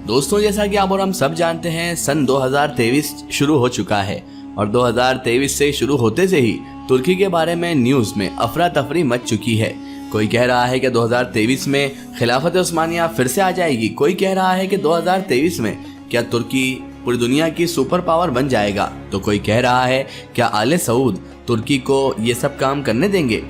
दोस्तों जैसा कि आप और हम सब जानते हैं, सन 2023 शुरू हो चुका है और 2023 से शुरू होते से ही तुर्की के बारे में न्यूज में अफरा तफरी मच चुकी है। कोई कह रहा है कि 2023 में खिलाफत उस्मानिया फिर से आ जाएगी, कोई कह रहा है कि 2023 में क्या तुर्की पूरी दुनिया की सुपर पावर बन जाएगा, तो कोई कह रहा है क्या आले सऊद तुर्की को ये सब काम करने देंगे।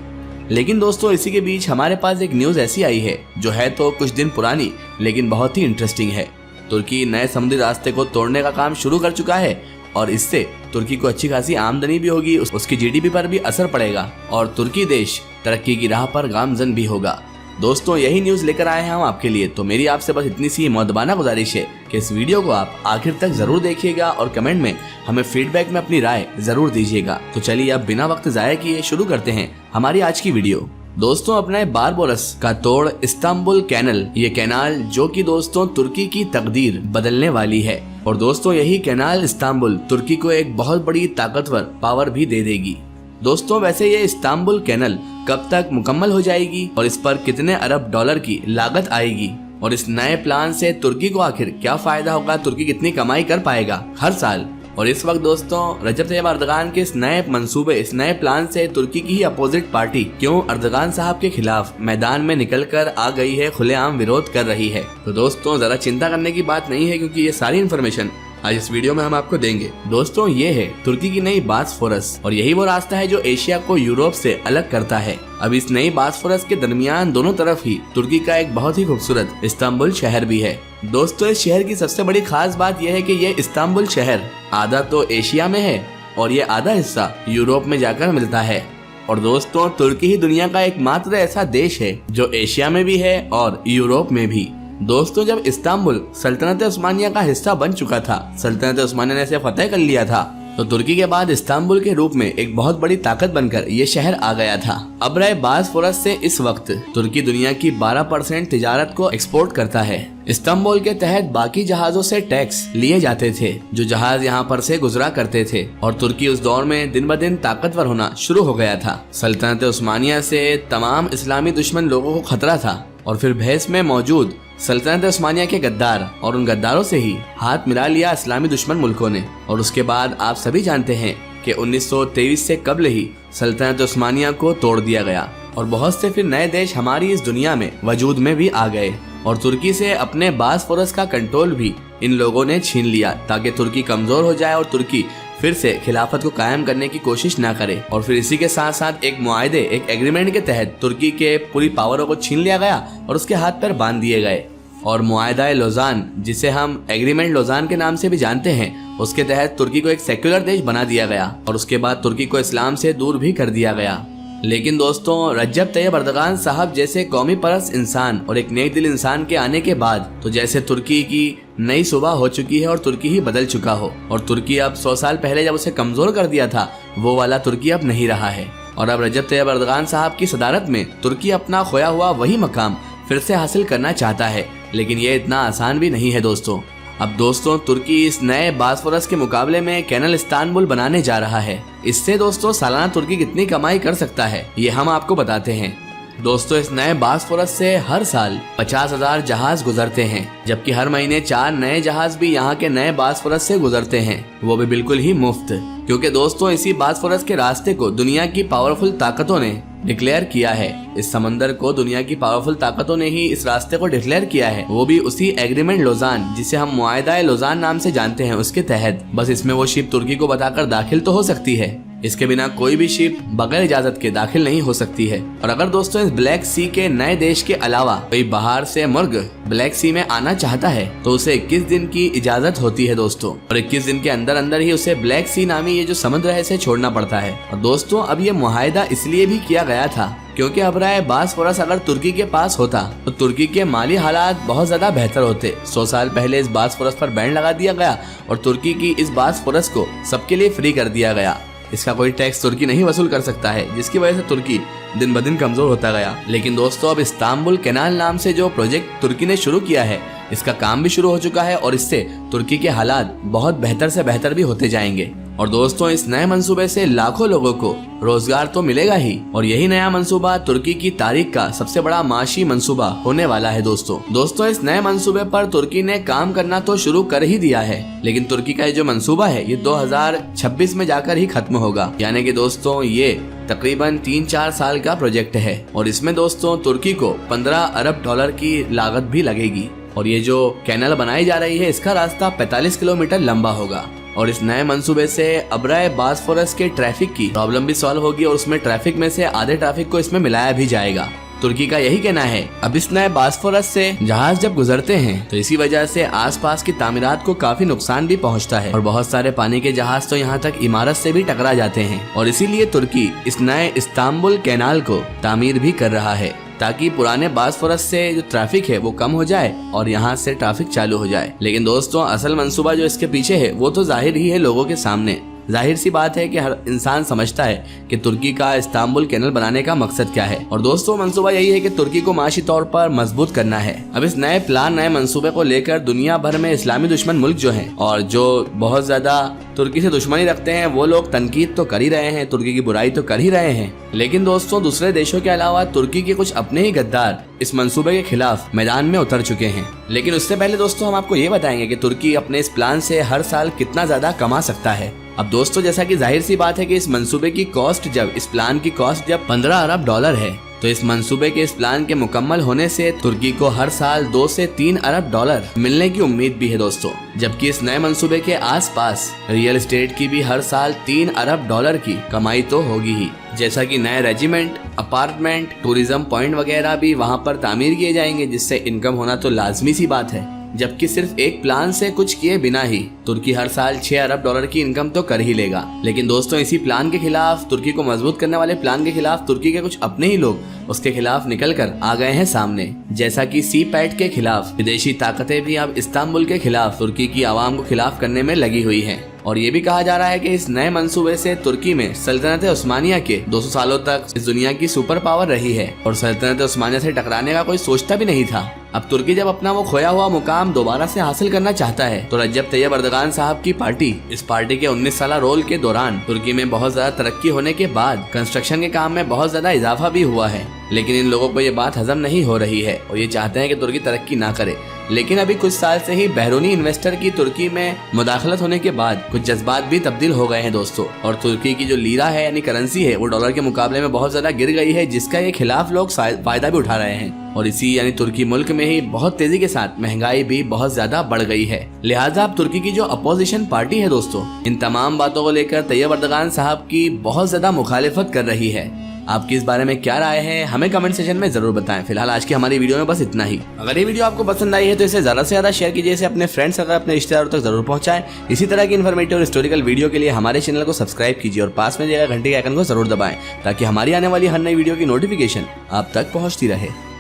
लेकिन दोस्तों इसी के बीच हमारे पास एक न्यूज ऐसी आई है जो है तो कुछ दिन पुरानी लेकिन बहुत ही इंटरेस्टिंग है। तुर्की नए समुद्री रास्ते को तोड़ने का काम शुरू कर चुका है और इससे तुर्की को अच्छी खासी आमदनी भी होगी, उसकी जीडीपी पर भी असर पड़ेगा और तुर्की देश तरक्की की राह पर गामजन भी होगा। दोस्तों यही न्यूज लेकर आए हैं हम आपके लिए, तो मेरी आपसे बस इतनी सी मौदबाना गुजारिश है कि इस वीडियो को आप आखिर तक जरूर देखिएगा और कमेंट में हमें फीडबैक में अपनी राय जरूर दीजिएगा। तो चलिए अब बिना वक्त जाया किए शुरू करते हैं हमारी आज की वीडियो। दोस्तों अपने बारबोरस का तोड़ इस्तांबुल कैनल, ये कैनाल जो कि दोस्तों तुर्की की तकदीर बदलने वाली है और दोस्तों यही कैनाल इस्तांबुल तुर्की को एक बहुत बड़ी ताकतवर पावर भी दे देगी। दोस्तों वैसे ये इस्तांबुल कैनल कब तक मुकम्मल हो जाएगी और इस पर कितने अरब डॉलर की लागत आएगी और इस नए प्लान से तुर्की को आखिर क्या फायदा होगा, तुर्की कितनी कमाई कर पाएगा हर साल। और इस वक्त दोस्तों रजब तैयब अर्दगान के इस नए मंसूबे, इस नए प्लान से तुर्की की ही अपोजिट पार्टी क्यों अर्दगान साहब के खिलाफ मैदान में निकलकर आ गई है, खुलेआम विरोध कर रही है। तो दोस्तों जरा चिंता करने की बात नहीं है क्योंकि ये सारी इन्फॉर्मेशन आज इस वीडियो में हम आपको देंगे। दोस्तों ये है तुर्की की नई बास्फोरस और यही वो रास्ता है जो एशिया को यूरोप से अलग करता है। अब इस नई बास्फोरस के दरमियान दोनों तरफ ही तुर्की का एक बहुत ही खूबसूरत इस्तांबुल शहर भी है। दोस्तों इस शहर की सबसे बड़ी खास बात यह है कि ये इस्तांबुल शहर आधा तो एशिया में है और ये आधा हिस्सा यूरोप में जाकर मिलता है। और दोस्तों तुर्की ही दुनिया का एकमात्र ऐसा देश है जो एशिया में भी है और यूरोप में भी। दोस्तों जब इस्तांबुल सल्तनत उस्मानिया का हिस्सा बन चुका था, सल्तनत उस्मानिया ने इसे फतेह कर लिया था, तो तुर्की के बाद इस्तांबुल के रूप में एक बहुत बड़ी ताकत बनकर ये शहर आ गया था। अब रहे बास्फोरस से इस वक्त तुर्की दुनिया की 12% तिजारत को एक्सपोर्ट करता है। इस्तांबुल के तहत बाकी जहाजों से टैक्स लिए जाते थे जो जहाज यहाँ पर से गुजरा करते थे और तुर्की उस दौर में दिन ब दिन ताकतवर होना शुरू हो गया था। सल्तनत उस्मानिया से तमाम इस्लामी दुश्मन लोगों को खतरा था और फिर बहस में मौजूद सल्तनत उस्मानिया के गद्दार और उन गद्दारों से ही हाथ मिला लिया इस्लामी दुश्मन मुल्कों ने। और उसके बाद आप सभी जानते हैं कि 1923 से कबल ही सल्तनत उस्मानिया को तोड़ दिया गया और बहुत से फिर नए देश हमारी इस दुनिया में वजूद में भी आ गए और तुर्की से अपने बास्फोरस का कंट्रोल भी इन लोगों ने छीन लिया ताकि तुर्की कमजोर हो जाए और तुर्की फिर से खिलाफत को कायम करने की कोशिश ना करे। और फिर इसी के साथ साथ एक मुआहदे, एक एग्रीमेंट के तहत तुर्की के पूरी पावरों को छीन लिया गया और उसके हाथ पर बांध दिए गए। और मुआहदा लोजान, जिसे हम एग्रीमेंट लोजान के नाम से भी जानते हैं, उसके तहत तुर्की को एक सेक्युलर देश बना दिया गया और उसके बाद तुर्की को इस्लाम से दूर भी कर दिया गया। लेकिन दोस्तों रजब तैयब अर्दगान साहब जैसे कौमी परस्त इंसान और एक नेक दिल इंसान के आने के बाद तो जैसे तुर्की की नई सुबह हो चुकी है और तुर्की ही बदल चुका हो और तुर्की अब 100 साल पहले जब उसे कमजोर कर दिया था वो वाला तुर्की अब नहीं रहा है। और अब रजब तैयब अर्दगान साहब की सदारत में तुर्की अपना खोया हुआ वही मकाम फिर से हासिल करना चाहता है, लेकिन ये इतना आसान भी नहीं है दोस्तों। अब दोस्तों तुर्की इस नए बास्फोरस के मुकाबले में कैनल इस्तांबुल बनाने जा रहा है। इससे दोस्तों सालाना तुर्की कितनी कमाई कर सकता है ये हम आपको बताते हैं। दोस्तों इस नए बास्फोरस से हर साल 50,000 जहाज गुजरते हैं, जबकि हर महीने 4 नए जहाज भी यहाँ के नए बास्फोरस से गुजरते हैं, वो भी बिल्कुल ही मुफ्त। क्योंकि दोस्तों इसी बास्फोरस के रास्ते को दुनिया की पावरफुल ताकतों ने डिक्लेयर किया है। इस समंदर को दुनिया की पावरफुल ताकतों ने ही इस रास्ते को डिक्लेयर किया है, वो भी उसी एग्रीमेंट लोजान जिसे हम मुआहदा लोजान नाम से जानते हैं उसके तहत। बस इसमें वो शिप तुर्की को बताकर दाखिल तो हो सकती है, इसके बिना कोई भी शिप बगैर इजाजत के दाखिल नहीं हो सकती है। और अगर दोस्तों इस ब्लैक सी के नए देश के अलावा कोई बाहर से मुर्ग ब्लैक सी में आना चाहता है तो उसे 21 दिन की इजाजत होती है दोस्तों, और 21 दिन के अंदर अंदर ही उसे ब्लैक सी नामी ये जो समुद्र है इसे छोड़ना पड़ता है। और दोस्तों अब ये मुआहदा इसलिए भी किया गया था क्योंकि अब राय बास्फोरस अगर तुर्की के पास होता तो तुर्की के माली हालात बहुत ज्यादा बेहतर होते। 100 साल पहले इस बास्फोरस पर बैन लगा दिया गया और तुर्की की इस बास्फोरस को सबके लिए फ्री कर दिया गया। इसका कोई टैक्स तुर्की नहीं वसूल कर सकता है, जिसकी वजह से तुर्की दिन ब दिन कमजोर होता गया। लेकिन दोस्तों अब इस्तांबुल कैनाल नाम से जो प्रोजेक्ट तुर्की ने शुरू किया है इसका काम भी शुरू हो चुका है और इससे तुर्की के हालात बहुत बेहतर से बेहतर भी होते जाएंगे। और दोस्तों इस नए मंसूबे से लाखों लोगों को रोजगार तो मिलेगा ही, और यही नया मंसूबा तुर्की की तारीख का सबसे बड़ा माशी मंसूबा होने वाला है। दोस्तों इस नए मंसूबे पर तुर्की ने काम करना तो शुरू कर ही दिया है, लेकिन तुर्की का ये जो मंसूबा है ये 2026 में जाकर ही खत्म होगा। यानी कि दोस्तों ये तकरीबन 3-4 साल का प्रोजेक्ट है, और इसमें दोस्तों तुर्की को 15 अरब डॉलर की लागत भी लगेगी। और ये जो कैनल बनाई जा रही है इसका रास्ता 45 किलोमीटर लंबा होगा, और इस नए मंसूबे से अब्राए बास्फोरस के ट्रैफिक की प्रॉब्लम भी सॉल्व होगी, और उसमें ट्रैफिक में से आधे ट्रैफिक को इसमें मिलाया भी जाएगा। तुर्की का यही कहना है। अब इस नए बास्फोरस से जहाज जब गुजरते हैं तो इसी वजह से आसपास की तामीरात को काफी नुकसान भी पहुंचता है, और बहुत सारे पानी के जहाज तो यहाँ तक इमारत से भी टकरा जाते हैं, और इसीलिए तुर्की इस नए इस्तांबुल कैनाल को तामीर भी कर रहा है ताकि पुराने बास्फोरस से जो ट्रैफिक है वो कम हो जाए और यहाँ से ट्रैफिक चालू हो जाए। लेकिन दोस्तों असल मंसूबा जो इसके पीछे है वो तो जाहिर ही है लोगों के सामने। जाहिर सी बात है कि हर इंसान समझता है कि तुर्की का इस्तांबुल कैनल बनाने का मकसद क्या है, और दोस्तों मंसूबा यही है कि तुर्की को माशी तौर पर मजबूत करना है। अब इस नए मंसूबे को लेकर दुनिया भर में इस्लामी दुश्मन मुल्क जो हैं और जो बहुत ज्यादा तुर्की से दुश्मनी रखते हैं वो लोग तनकीद तो कर ही रहे हैं, तुर्की की बुराई तो कर ही रहे हैं। लेकिन दोस्तों दूसरे देशों के अलावा तुर्की के कुछ अपने ही गद्दार इस मंसूबे के खिलाफ मैदान में उतर चुके हैं। लेकिन उससे पहले दोस्तों हम आपको ये बताएंगे कि तुर्की अपने इस प्लान से हर साल कितना ज्यादा कमा सकता है। अब दोस्तों जैसा कि जाहिर सी बात है कि इस मंसूबे की कॉस्ट इस प्लान की कॉस्ट जब 15 अरब डॉलर है, तो इस मंसूबे के इस प्लान के मुकम्मल होने से तुर्की को हर साल 2 से 3 अरब डॉलर मिलने की उम्मीद भी है दोस्तों। जबकि इस नए मंसूबे के आसपास रियल एस्टेट की भी हर साल 3 अरब डॉलर की कमाई तो होगी ही, जैसा कि नए रेजिमेंट, अपार्टमेंट, टूरिज्म पॉइंट वगैरह भी वहां पर तामीर किए जाएंगे, जिससे इनकम होना तो लाजमी सी बात है। जबकि सिर्फ एक प्लान से कुछ किए बिना ही तुर्की हर साल 6 अरब डॉलर की इनकम तो कर ही लेगा। लेकिन दोस्तों इसी प्लान के खिलाफ, तुर्की को मजबूत करने वाले प्लान के खिलाफ तुर्की के कुछ अपने ही लोग उसके खिलाफ निकल कर आ गए हैं सामने। जैसा कि सी-पैट के खिलाफ विदेशी ताकतें भी अब इस्तांबुल के खिलाफ तुर्की की आवाम को खिलाफ करने में लगी हुई है। और ये भी कहा जा रहा है कि इस नए मंसूबे से तुर्की में सल्तनत उस्मानिया के 200 सालों तक इस दुनिया की सुपर पावर रही है, और सल्तनत उस्मानिया से टकराने का कोई सोचता भी नहीं था। अब तुर्की जब अपना वो खोया हुआ मुकाम दोबारा से हासिल करना चाहता है, तो रजब तैयब अर्दगान साहब की पार्टी इस पार्टी के 19 साल रोल के दौरान तुर्की में बहुत ज्यादा तरक्की होने के बाद कंस्ट्रक्शन के काम में बहुत ज्यादा इजाफा भी हुआ है। लेकिन इन लोगों को ये बात हजम नहीं हो रही है और ये चाहते हैं कि तुर्की तरक्की ना करे। लेकिन अभी कुछ साल से ही बहरूनी इन्वेस्टर की तुर्की में मुदाखलत होने के बाद कुछ जज्बात भी तब्दील हो गए हैं दोस्तों, और तुर्की की जो लीरा है यानी करेंसी है वो डॉलर के मुकाबले में बहुत ज्यादा गिर गई है, जिसका ये खिलाफ लोग फायदा भी उठा रहे हैं। और इसी यानी तुर्की मुल्क में ही बहुत तेजी के साथ महंगाई भी बहुत ज्यादा बढ़ गई है। लिहाजा अब तुर्की की जो अपोजिशन पार्टी है दोस्तों, इन तमाम बातों को लेकर तैयब अर्दगान साहब की बहुत ज्यादा मुखालिफत कर रही है। आपकी इस बारे में क्या राय है हमें कमेंट सेक्शन में जरूर बताएं। फिलहाल आज की हमारी वीडियो में बस इतना ही। अगर ये वीडियो आपको पसंद आई है तो इसे ज्यादा से ज्यादा शेयर कीजिए, इसे अपने फ्रेंड्स और अपने रिश्तेदारों तक जरूर पहुंचाएं। इसी तरह की इन्फॉर्मेटिव और हिस्टोरिकल वीडियो के लिए हमारे चैनल को सब्सक्राइब कीजिए और पास में दिए गए घंटे के आइकन को जरूर दबाएं, ताकि हमारी आने वाली हर नई वीडियो की नोटिफिकेशन आप तक पहुंचती रहे।